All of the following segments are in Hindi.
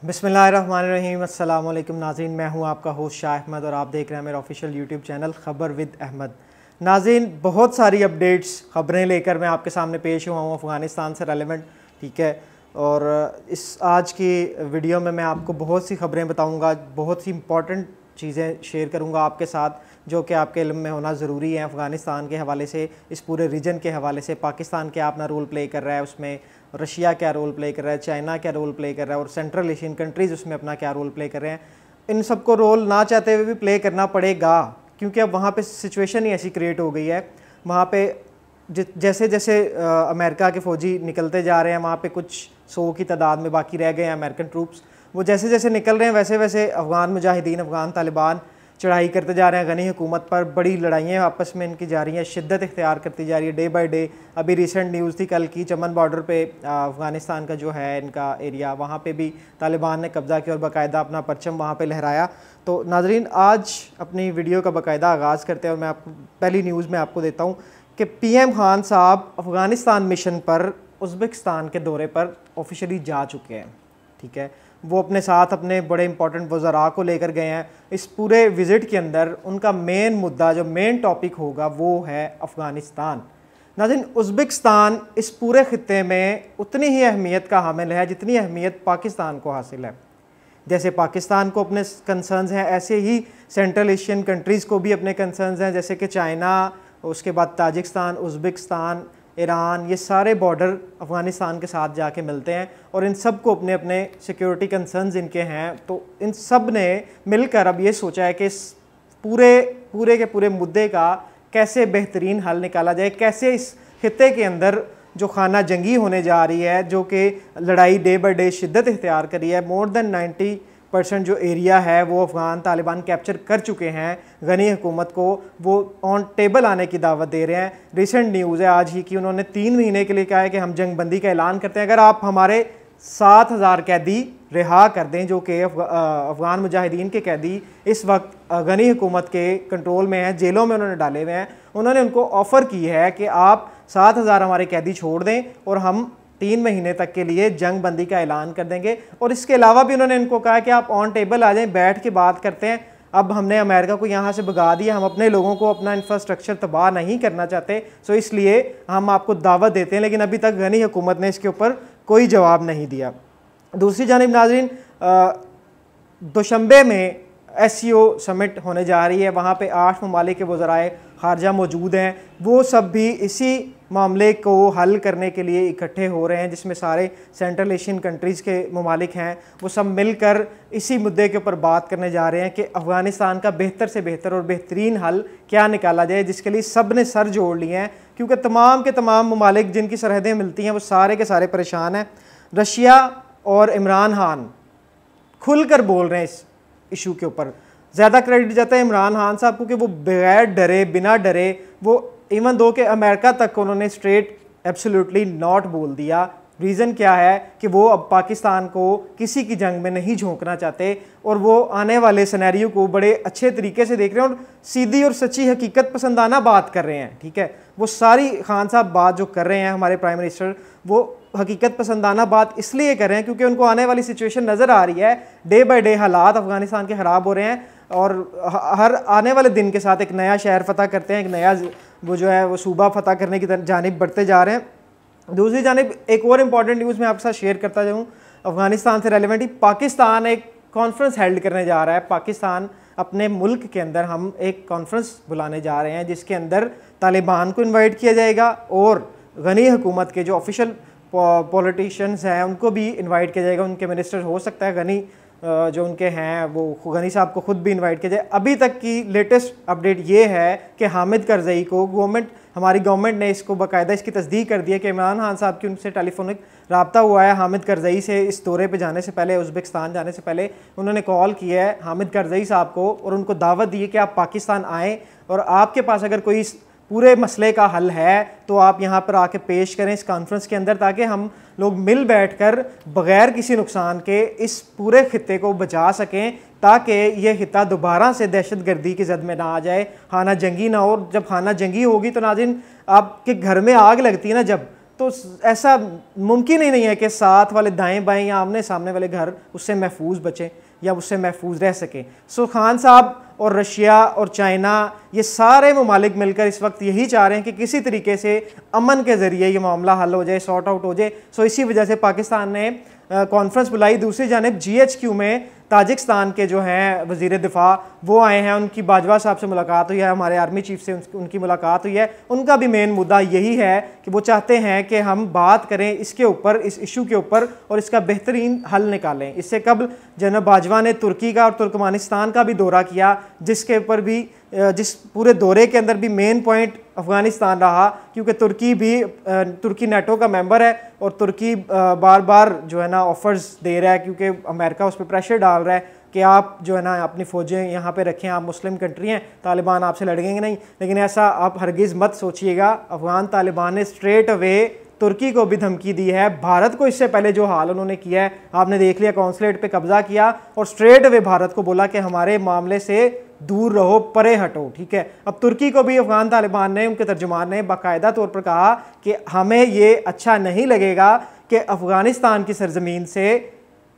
बिस्मिल्लाहिर्रहमानिर्रहीम। अस्सलाम वालेकुम नाज़रीन, मैं हूं आपका होस्ट शाह अहमद और आप देख रहे हैं मेरा ऑफिशियल यूट्यूब चैनल ख़बर विद अहमद। नाज़रीन, बहुत सारी अपडेट्स ख़बरें लेकर मैं आपके सामने पेश हुआ हूं अफ़गानिस्तान से रेलेवेंट, ठीक है। और इस आज की वीडियो में मैं आपको बहुत सी ख़बरें बताऊंगा, बहुत सी इंपॉर्टेंट चीज़ें शेयर करूंगा आपके साथ जो कि आपके इल्म में होना ज़रूरी है। अफ़गानिस्तान के हवाले से, इस पूरे रीजन के हवाले से, पाकिस्तान क्या अपना रोल प्ले कर रहा है उसमें, रशिया क्या रोल प्ले कर रहा है, चाइना क्या रोल प्ले कर रहा है और सेंट्रल एशियन कंट्रीज़ उसमें अपना क्या रोल प्ले कर रहे हैं। इन सबको रोल ना चाहते हुए भी प्ले करना पड़ेगा, क्योंकि अब वहाँ पे सिचुएशन ही ऐसी क्रिएट हो गई है। वहाँ पे जैसे जैसे अमेरिका के फ़ौजी निकलते जा रहे हैं, वहाँ पे कुछ 100 की तादाद में बाकी रह गए हैं अमेरिकन ट्रूप्स। वो जैसे जैसे निकल रहे हैं वैसे वैसे अफ़गान मुजाहिदीन, अफ़गान तालिबान चढ़ाई करते जा रहे हैं गनी हुकूमत पर। बड़ी लड़ाइयाँ आपस में इनकी जा रही हैं, शिद्दत इख्तियार करती जा रही है डे बाय डे। अभी रिसेंट न्यूज़ थी कल की, चमन बॉर्डर पे अफ़गानिस्तान का जो है इनका एरिया, वहाँ पे भी तालिबान ने कब्ज़ा किया और बाकायदा अपना परचम वहाँ पे लहराया। तो नाज़रीन, आज अपनी वीडियो का बाकायदा आगाज़ करते हैं और मैं आपको पहली न्यूज़ में आपको देता हूँ कि PM खान साहब अफ़गानिस्तान मिशन पर उज़्बेकिस्तान के दौरे पर ऑफिशियली जा चुके हैं, ठीक है। वो अपने साथ अपने बड़े इंपॉर्टेंट वज़रा को लेकर गए हैं। इस पूरे विज़िट के अंदर उनका मेन मुद्दा, जो मेन टॉपिक होगा, वो है अफ़गानिस्तान। नाज़रीन, उज़्बेकिस्तान इस पूरे ख़ित्ते में उतनी ही अहमियत का हामिल है जितनी अहमियत पाकिस्तान को हासिल है। जैसे पाकिस्तान को अपने कंसर्न्स हैं, ऐसे ही सेंट्रल एशियन कंट्रीज़ को भी अपने कंसर्न्स हैं, जैसे कि चाइना, उसके बाद ताजिकिस्तान, उज़्बेकिस्तान, ईरान, ये सारे बॉर्डर अफ़गानिस्तान के साथ जाके मिलते हैं और इन सब को अपने अपने सिक्योरिटी कंसर्न्स इनके हैं। तो इन सब ने मिलकर अब ये सोचा है कि इस पूरे के पूरे मुद्दे का कैसे बेहतरीन हल निकाला जाए, कैसे इस खित्ते के अंदर जो खाना जंगी होने जा रही है, जो कि लड़ाई डे बाई डे शिद्दत इख्तियार करी है, मोर देन 90% जो एरिया है वो अफ़गान तालिबान कैप्चर कर चुके हैं। गनी हुकूमत को वो ऑन टेबल आने की दावत दे रहे हैं। रिसेंट न्यूज़ है आज ही की, उन्होंने 3 महीने के लिए कहा है कि हम जंग बंदी का ऐलान करते हैं अगर आप हमारे 7000 कैदी रिहा कर दें, जो कि अफ़गान मुजाहिदीन के कैदी इस वक्त गनी हुकूमत के कंट्रोल में हैं, जेलों में उन्होंने डाले हुए हैं। उन्होंने उनको ऑफ़र की है कि आप 7000 हमारे कैदी छोड़ दें और हम 3 महीने तक के लिए जंग बंदी का ऐलान कर देंगे। और इसके अलावा भी उन्होंने इनको कहा कि आप ऑन टेबल आ जाएं, बैठ के बात करते हैं। अब हमने अमेरिका को यहाँ से भगा दिया, हम अपने लोगों को अपना इंफ्रास्ट्रक्चर तबाह नहीं करना चाहते, सो इसलिए हम आपको दावत देते हैं। लेकिन अभी तक गनी हुकूमत ने इसके ऊपर कोई जवाब नहीं दिया। दूसरी जानिब नाज़रीन, दोशंबे में SCO समिट होने जा रही है, वहाँ पे 8 ममालिक के वज़राए ख़ारजा मौजूद हैं। वो सब भी इसी मामले को हल करने के लिए इकट्ठे हो रहे हैं, जिसमें सारे सेंट्रल एशियन कंट्रीज़ के ममालिक हैं। वो सब मिलकर इसी मुद्दे के ऊपर बात करने जा रहे हैं कि अफ़गानिस्तान का बेहतर से बेहतर और बेहतरीन हल क्या निकाला जाए, जिसके लिए सब ने सर जोड़ लिए हैं, क्योंकि तमाम के तमाम ममालिक जिनकी सरहदें मिलती हैं वो सारे के सारे परेशान हैं। रशिया और इमरान खान खुल कर बोल रहे हैं इस इशू के ऊपर। ज़्यादा क्रेडिट जाता है इमरान खान साहब को कि वो बगैर डरे, बिना डरे, वो इवन दो कि अमेरिका तक उन्होंने स्ट्रेट एब्सोल्युटली नॉट बोल दिया। रीज़न क्या है कि वो अब पाकिस्तान को किसी की जंग में नहीं झोंकना चाहते और वो आने वाले सिनेरियो को बड़े अच्छे तरीके से देख रहे हैं और सीधी और सच्ची हकीकत पसंदाना बात कर रहे हैं, ठीक है। वो सारी खान साहब बात जो कर रहे हैं हमारे प्राइम मिनिस्टर, वो हकीकत पसंदाना बात इसलिए कर रहे हैं क्योंकि उनको आने वाली सिचुएशन नज़र आ रही है। डे बाय डे हालात अफ़गानिस्तान के ख़राब हो रहे हैं और हर आने वाले दिन के साथ एक नया शहर फ़तह करते हैं, एक नया वो जो है वो सूबा फ़तह करने की जानिब बढ़ते जा रहे हैं। दूसरी जानिब एक और इम्पॉर्टेंट न्यूज़ मैं आपके साथ शेयर करता जाऊँ अफ़गानिस्तान से रेलेवेंट ही। पाकिस्तान एक कॉन्फ्रेंस हेल्ड करने जा रहा है। पाकिस्तान अपने मुल्क के अंदर हम एक कॉन्फ्रेंस बुलाने जा रहे हैं जिसके अंदर तालिबान को इन्वाइट किया जाएगा और गनी हुकूमत के जो ऑफिशियल पॉलिटिशियंस हैं उनको भी इनवाइट किया जाएगा। उनके मिनिस्टर हो सकता है गनी जो उनके हैं वो गनी साहब को खुद भी इनवाइट किया जाए। अभी तक की लेटेस्ट अपडेट ये है कि हामिद करज़ई को हमारी गवर्नमेंट ने इसको बाकायदा इसकी तस्दीक कर दी है कि इमरान खान साहब की उनसे टेलीफोनिक रब्ता हुआ है। हामिद करज़ई से इस दौरे पे जाने से पहले, उज़्बेकिस्तान जाने से पहले उन्होंने कॉल किया है हामिद करज़ई साहब को और उनको दावत दी है कि आप पाकिस्तान आएँ और आपके पास अगर कोई पूरे मसले का हल है तो आप यहाँ पर आके पेश करें इस कॉन्फ्रेंस के अंदर, ताकि हम लोग मिल बैठकर बग़ैर किसी नुकसान के इस पूरे खित्ते को बचा सकें, ताकि ये खित्ता दोबारा से दहशत गर्दी की जद में ना आ जाए, खाना जंगी ना हो। जब खाना जंगी होगी तो नाज़रीन आपके घर में आग लगती है ना, जब तो ऐसा मुमकिन ही नहीं है कि साथ वाले दाएं बाएं या आमने सामने वाले घर उससे महफूज बचे या उससे महफूज रह सके। सो खान साहब और रशिया और चाइना, ये सारे ममालिक मिलकर इस वक्त यही चाह रहे हैं कि किसी तरीके से अमन के ज़रिए ये मामला हल हो जाए, सॉर्ट आउट हो जाए। सो इसी वजह से पाकिस्तान ने कॉन्फ्रेंस बुलाई। दूसरी जानिब GHQ में ताजिकिस्तान के जो हैं वज़ीर दिफा वो आए हैं, उनकी बाजवा साहब से मुलाकात हुई है, हमारे आर्मी चीफ से उनकी मुलाकात हुई है। उनका भी मेन मुद्दा यही है कि वो चाहते हैं कि हम बात करें इसके ऊपर, इस इशू के ऊपर, और इसका बेहतरीन हल निकालें। इससे कबल जनाब बाजवा ने तुर्की का और तुर्कमानिस्तान का भी दौरा किया, जिसके ऊपर भी जिस पूरे दौरे के अंदर भी मेन पॉइंट अफ़गानिस्तान रहा, क्योंकि तुर्की नेटो का मेंबर है और तुर्की बार बार जो है ना ऑफ़र्स दे रहा है, क्योंकि अमेरिका उस पर प्रेशर डाल रहा है कि आप जो है ना अपनी फ़ौजें यहाँ पे रखें, आप मुस्लिम कंट्री हैं, तालिबान आपसे लड़ेंगे नहीं। लेकिन ऐसा आप हरगिज़ मत सोचिएगा। अफ़गान तालिबान ने स्ट्रेट अवे तुर्की को भी धमकी दी है। भारत को इससे पहले जो हाल उन्होंने किया है आपने देख लिया, कौंसलेट पे कब्जा किया और स्ट्रेट अवे भारत को बोला कि हमारे मामले से दूर रहो, परे हटो, ठीक है। अब तुर्की को भी अफ़गान तालिबान ने, उनके तर्जुमान ने बाकायदा तौर पर कहा कि हमें ये अच्छा नहीं लगेगा कि अफ़गानिस्तान की सरजमीन से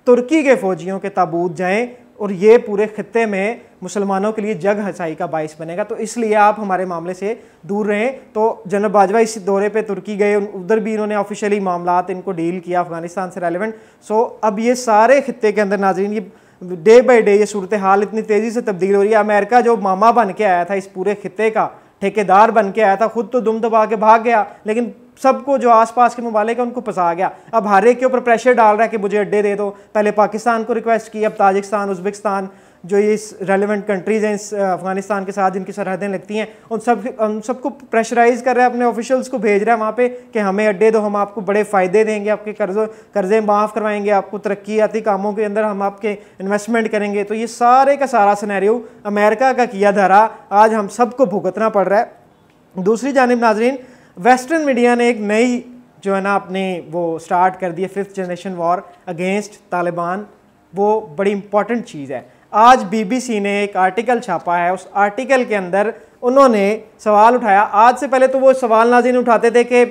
तुर्की के फ़ौजियों के ताबूत जाएँ और ये पूरे खत्ते में मुसलमानों के लिए जग हसाई का बाइस बनेगा, तो इसलिए आप हमारे मामले से दूर रहें। तो जनरल बाजवा इस दौरे पे तुर्की गए, उधर भी इन्होंने ऑफिशियली मामलात इनको डील किया अफ़गानिस्तान से रेलिवेंट। सो अब ये सारे खत्ते के अंदर नाज़रीन ये डे बाई डे ये सूरत हाल इतनी तेज़ी से तब्दील हो रही है। अमेरिका जो मामा बन के आया था इस पूरे खत्ते का, ठेकेदार बन के आया था, खुद तो दुम दबा के भाग गया, लेकिन सबको जो आसपास के ममालिक है उनको फंसा गया। अब हर एक के ऊपर प्रेशर डाल रहा है कि मुझे अड्डे दे दो। पहले पाकिस्तान को रिक्वेस्ट की, अब ताजिकिस्तान, उज़्बेकिस्तान, जो ये रेलिवेंट कंट्रीज़ हैं इस अफ़गानिस्तान के साथ जिनकी सरहदें लगती हैं, उन सबको प्रेशराइज़ कर रहा है, अपने ऑफिशियल्स को भेज रहा है वहाँ पे कि हमें अड्डे दो, हम आपको बड़े फ़ायदे देंगे, आपके कर्ज़े माफ़ करवाएंगे, आपको तरक्याती कामों के अंदर हम आपके इन्वेस्टमेंट करेंगे। तो ये सारे का सारा सिनेरियो अमेरिका का किया धरा आज हम सबको भुगतना पड़ रहा है। दूसरी जानिब नाज़रीन, वेस्टर्न मीडिया ने एक नई जो है ना अपनी वो स्टार्ट कर दी है, 5th generation war against Taliban. वो बड़ी इंपॉर्टेंट चीज़ है। आज BBC ने एक आर्टिकल छापा है, उस आर्टिकल के अंदर उन्होंने सवाल उठाया। आज से पहले तो वो सवाल नाज़रीन उठाते थे कि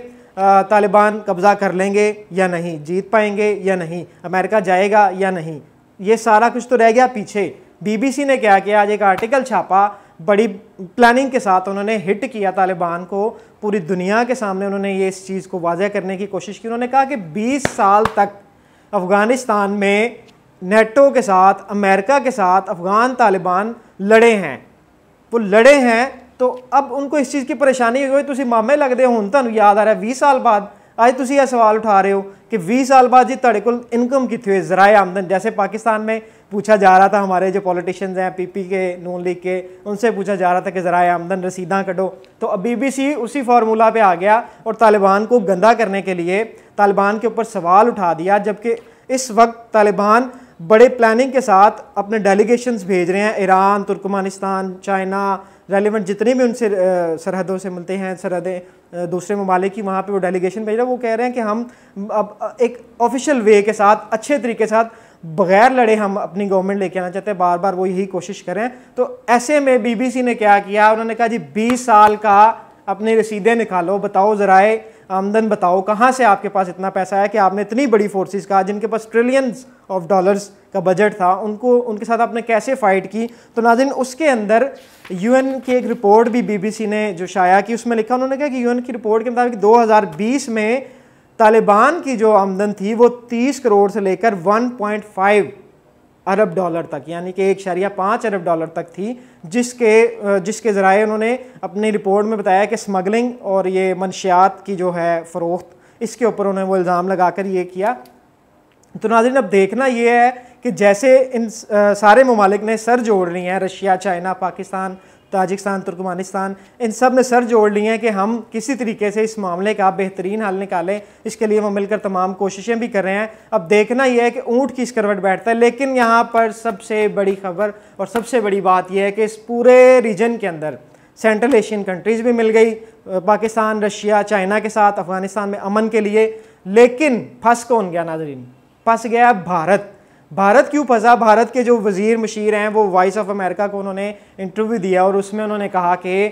तालिबान कब्ज़ा कर लेंगे या नहीं, जीत पाएंगे या नहीं, अमेरिका जाएगा या नहीं, ये सारा कुछ तो रह गया पीछे। BBC ने क्या किया, आज एक आर्टिकल छापा, बड़ी प्लानिंग के साथ उन्होंने हिट किया तालिबान को, पूरी दुनिया के सामने उन्होंने ये इस चीज़ को वाज़ह करने की कोशिश की। उन्होंने कहा कि 20 साल तक अफ़गानिस्तान में नेटो के साथ, अमेरिका के साथ अफ़गान तालिबान लड़े हैं, वो लड़े हैं, तो अब उनको इस चीज़ की परेशानी हुई। तुसी मामे लगते हो, हुण तुहानूं याद आ रहा है 20 साल बाद आज तुसी यह सवाल उठा रहे हो कि 20 साल बाद जी तुहाडे कोल इनकम कितनी हुई, ज़राए आमदन। जैसे पाकिस्तान में पूछा जा रहा था, हमारे जो पॉलिटिशियंस हैं PP के, नून लीग के, उनसे पूछा जा रहा था कि ज़राए आमदन रसीदां कढो, तो अब BBC उसी फार्मूला पे आ गया और तालिबान को गंदा करने के लिए तालिबान के ऊपर सवाल उठा दिया। जबकि इस वक्त तालिबान बड़े प्लानिंग के साथ अपने डेलीगेशंस भेज रहे हैं, ईरान, तुर्कमानिस्तान, चाइना, रेलिवेंट जितने भी उनसे सरहदों से मिलते हैं, सरहदें दूसरे ममालिक की, वहाँ पे वो डेलीगेशन भेज रहे हैं। वो कह रहे हैं कि हम अब एक ऑफिशियल वे के साथ, अच्छे तरीके के साथ, बगैर लड़े हम अपनी गवर्नमेंट लेके आना चाहते हैं। बार बार वो यही कोशिश करें। तो ऐसे में BBC ने क्या किया, उन्होंने कहा जी 20 साल का अपनी रसीदें निकालो, बताओ ज़राए आमदन बताओ, कहाँ से आपके पास इतना पैसा है कि आपने इतनी बड़ी फोर्सेस का, जिनके पास ट्रिलियंस ऑफ डॉलर्स का बजट था, उनके साथ आपने कैसे फ़ाइट की। तो नाज़रीन उसके अंदर UN की एक रिपोर्ट भी BBC ने जो शाया की, उसमें लिखा, उन्होंने कहा कि UN की रिपोर्ट के मुताबिक 2020 में तालिबान की जो आमदन थी वो 30 करोड़ से लेकर 1.5 अरब डॉलर तक, यानी कि 1.5 अरब डॉलर तक थी, जिसके ज़राए उन्होंने अपनी रिपोर्ट में बताया कि स्मगलिंग और ये मनशियात की जो है फ़रोख्त, इसके ऊपर उन्होंने वो इल्ज़ाम लगाकर ये किया। तो नाज़रीन अब देखना ये है कि जैसे इन सारे ममालिक ने सर जोड़ ली हैं, Russia, China, Pakistan, Tajikistan, Turkmenistan, इन सब ने सर जोड़ लिए हैं कि हम किसी तरीके से इस मामले का बेहतरीन हल निकालें। इसके लिए वो मिलकर तमाम कोशिशें भी कर रहे हैं। अब देखना यह है कि ऊँट किस करवट बैठता है। लेकिन यहाँ पर सबसे बड़ी खबर और सबसे बड़ी बात यह है कि इस पूरे रीजन के अंदर सेंट्रल एशियन कंट्रीज़ भी मिल गई, पाकिस्तान, रशिया, चाइना के साथ अफ़गानिस्तान में अमन के लिए। लेकिन फंस कौन गया नाज़रीन? फंस गया भारत। भारत क्यों फंसा? भारत के जो वज़ीर मशीर हैं वो वॉइस ऑफ अमेरिका को उन्होंने इंटरव्यू दिया और उसमें उन्होंने कहा कि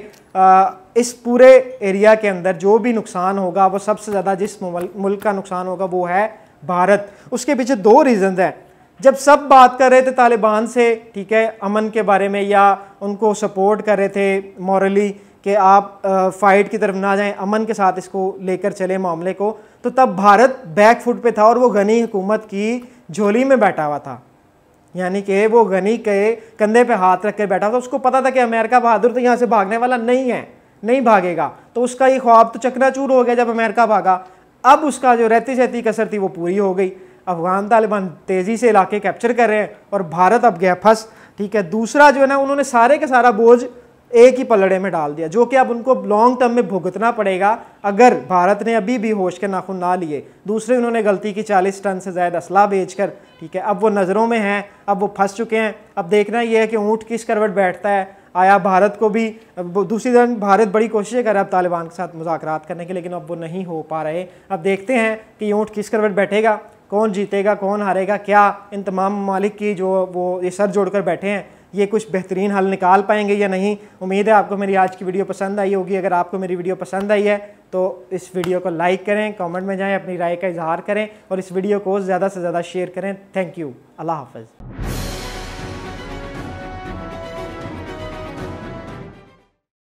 इस पूरे एरिया के अंदर जो भी नुकसान होगा वो सबसे ज़्यादा जिस मुल्क का नुकसान होगा वो है भारत। उसके पीछे 2 रीज़न हैं। जब सब बात कर रहे थे तालिबान से, ठीक है, अमन के बारे में या उनको सपोर्ट कर रहे थे मॉरली कि आप फाइट की तरफ ना जाएं, अमन के साथ इसको लेकर चले मामले को, तो तब भारत बैक फुट पे था और वो गनी हुकूमत की झोली में बैठा हुआ था। यानी कि वो गनी के कंधे पे हाथ रख कर बैठा था। उसको पता था कि अमेरिका बहादुर तो यहाँ से भागने वाला नहीं है, नहीं भागेगा। तो उसका ये ख्वाब तो चकनाचूर हो गया जब अमेरिका भागा। अब उसका जो रहती सहती कसर थी वो पूरी हो गई। अफगान तालिबान तेज़ी से इलाके कैप्चर कर रहे हैं और भारत अब गया फंस, ठीक है। दूसरा जो है ना, उन्होंने सारे के सारा बोझ एक ही पलड़े में डाल दिया, जो कि अब उनको लॉन्ग टर्म में भुगतना पड़ेगा अगर भारत ने अभी भी होश के नाखून ना लिए। दूसरे उन्होंने गलती की 40 टन से ज़्यादा असला बेचकर, ठीक है। अब वो नज़रों में हैं, अब वो फंस चुके हैं। अब देखना ये है कि ऊँट किस करवट बैठता है। आया भारत को भी दूसरी तरफ भारत बड़ी कोशिशें कर रहा है अब तालिबान के साथ मुज़ाकरात करने की, लेकिन अब वो नहीं हो पा रहे। अब देखते हैं कि ऊँट किस करवट बैठेगा, कौन जीतेगा कौन हारेगा। क्या इन तमाम ममालिक की जो वो ये सर जोड़कर बैठे हैं ये कुछ बेहतरीन हल निकाल पाएंगे या नहीं। उम्मीद है आपको मेरी आज की वीडियो पसंद आई होगी। अगर आपको मेरी वीडियो पसंद आई है तो इस वीडियो को लाइक करें, कमेंट में जाएं, अपनी राय का इजहार करें और इस वीडियो को ज़्यादा से ज़्यादा शेयर करें। Thank you. अल्लाह हाफ़िज़।